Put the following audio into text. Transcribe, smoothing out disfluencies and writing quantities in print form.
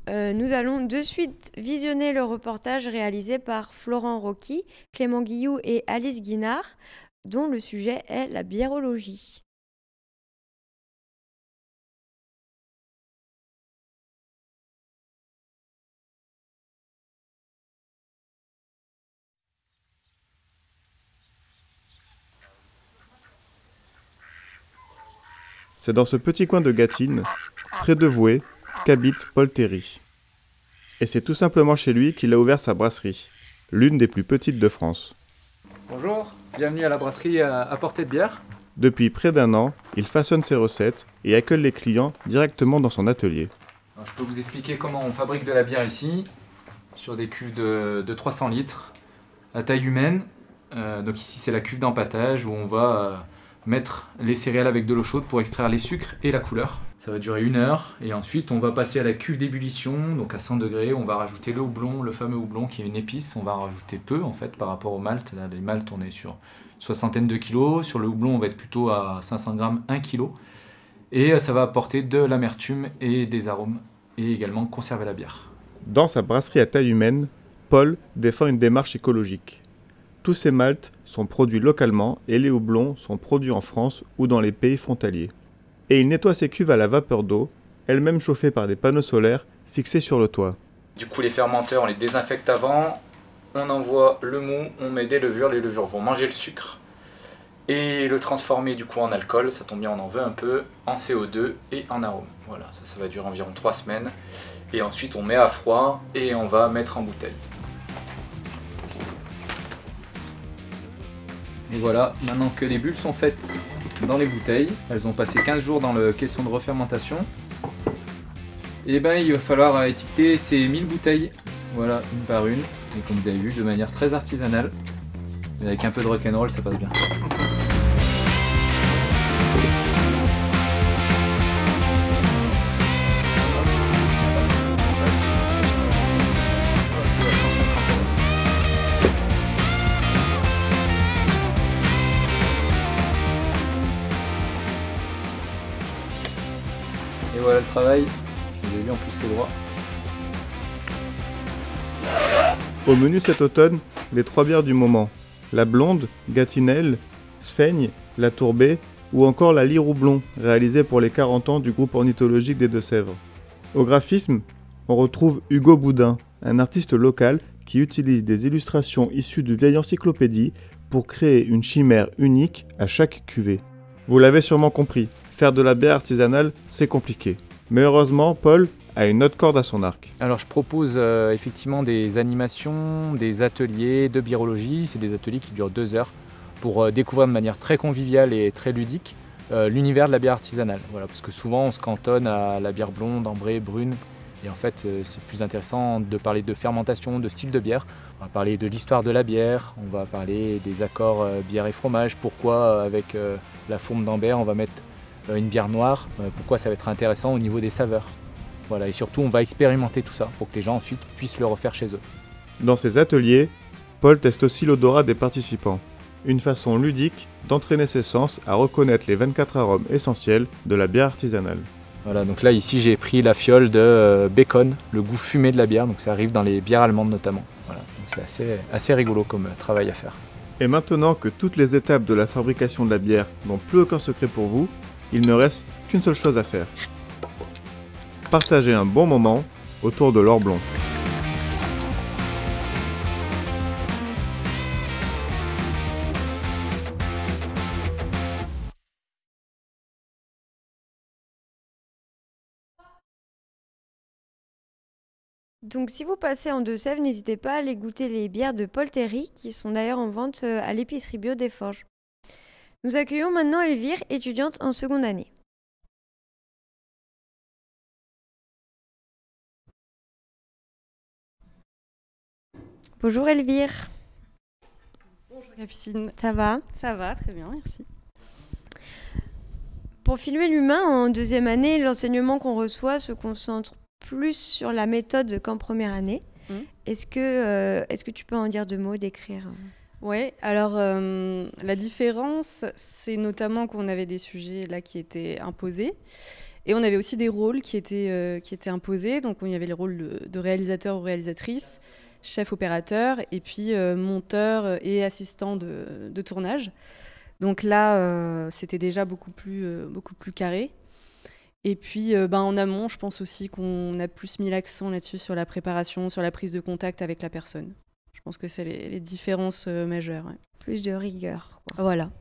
Nous allons de suite visionner le reportage réalisé par Florent Rocky, Clément Guilloux et Alice Guinard, dont le sujet est la biérologie. C'est dans ce petit coin de Gâtine, près de Voué, qu'habite Paul Théry. Et c'est tout simplement chez lui qu'il a ouvert sa brasserie, l'une des plus petites de France. Bonjour, bienvenue à la brasserie à Portée de Bière. Depuis près d'un an, il façonne ses recettes et accueille les clients directement dans son atelier. Alors, je peux vous expliquer comment on fabrique de la bière ici, sur des cuves de 300 litres, à taille humaine. Donc ici c'est la cuve d'empâtage où on va mettre les céréales avec de l'eau chaude pour extraire les sucres et la couleur. Ça va durer 1 heure et ensuite on va passer à la cuve d'ébullition, donc à 100 degrés, on va rajouter le houblon, le fameux houblon qui est une épice, on va en rajouter peu en fait par rapport au malt. Là, les maltes on est sur une soixantaine de kilos, sur le houblon on va être plutôt à 500 grammes, 1 kilo. Et ça va apporter de l'amertume et des arômes et également conserver la bière. Dans sa brasserie à taille humaine, Paul défend une démarche écologique. Tous ces maltes sont produits localement et les houblons sont produits en France ou dans les pays frontaliers. Et il nettoie ses cuves à la vapeur d'eau, elles-mêmes chauffées par des panneaux solaires fixés sur le toit. Du coup les fermenteurs on les désinfecte avant, on envoie le mou, on met des levures, les levures vont manger le sucre et le transformer du coup en alcool, ça tombe bien on en veut un peu, en CO2 et en arôme. Voilà, ça va durer environ 3 semaines et ensuite on met à froid et on va mettre en bouteille. Et voilà, maintenant que les bulles sont faites dans les bouteilles, elles ont passé 15 jours dans le caisson de refermentation, et ben il va falloir étiqueter ces 1000 bouteilles, voilà, une par une, et comme vous avez vu, de manière très artisanale, mais avec un peu de rock'n'roll ça passe bien. Et voilà le travail, vous avez vu en plus c'est droit. Au menu cet automne, les 3 bières du moment. La blonde, Gâtinelle, Sfaigne, la Tourbée ou encore la Lyre Houblon, réalisée pour les 40 ans du groupe ornithologique des Deux-Sèvres. Au graphisme, on retrouve Hugo Boudin, un artiste local qui utilise des illustrations issues de vieilles encyclopédies pour créer une chimère unique à chaque cuvée. Vous l'avez sûrement compris, faire de la bière artisanale, c'est compliqué. Mais heureusement, Paul a une autre corde à son arc. Alors je propose effectivement des animations, des ateliers de biérologie, c'est des ateliers qui durent 2 heures pour découvrir de manière très conviviale et très ludique l'univers de la bière artisanale. Voilà, parce que souvent on se cantonne à la bière blonde, ambrée, brune, et en fait c'est plus intéressant de parler de fermentation, de style de bière. On va parler de l'histoire de la bière, on va parler des accords bière et fromage, pourquoi avec la fourme d'Ambert on va mettre une bière noire, pourquoi ça va être intéressant au niveau des saveurs. Voilà, et surtout on va expérimenter tout ça pour que les gens ensuite puissent le refaire chez eux. Dans ces ateliers, Paul teste aussi l'odorat des participants. Une façon ludique d'entraîner ses sens à reconnaître les 24 arômes essentiels de la bière artisanale. Voilà, donc là ici j'ai pris la fiole de bacon, le goût fumé de la bière, donc ça arrive dans les bières allemandes notamment. Voilà, donc c'est assez rigolo comme travail à faire. Et maintenant que toutes les étapes de la fabrication de la bière n'ont plus aucun secret pour vous, il ne reste qu'une seule chose à faire. Partager un bon moment autour de l'or blond. Donc si vous passez en Deux-Sèvres, n'hésitez pas à aller goûter les bières de Paul Théry, qui sont d'ailleurs en vente à l'épicerie bio des Forges. Nous accueillons maintenant Elvire, étudiante en seconde année. Bonjour Elvire. Bonjour Capucine. Ça va? Ça va, très bien, merci. Pour filmer l'humain en deuxième année, l'enseignement qu'on reçoit se concentre plus sur la méthode qu'en première année. Est-ce que tu peux en dire 2 mots, décrire? Oui, alors la différence, c'est notamment qu'on avait des sujets là qui étaient imposés Et on avait aussi des rôles qui étaient imposés. Donc il y avait les rôles de réalisateur ou réalisatrice, chef opérateur, et puis monteur et assistant de tournage. Donc là, c'était déjà beaucoup plus carré. Et puis en amont, je pense aussi qu'on a plus mis l'accent là-dessus, sur la préparation, sur la prise de contact avec la personne. Je pense que c'est les différences majeures. Ouais. Plus de rigueur, quoi. Voilà.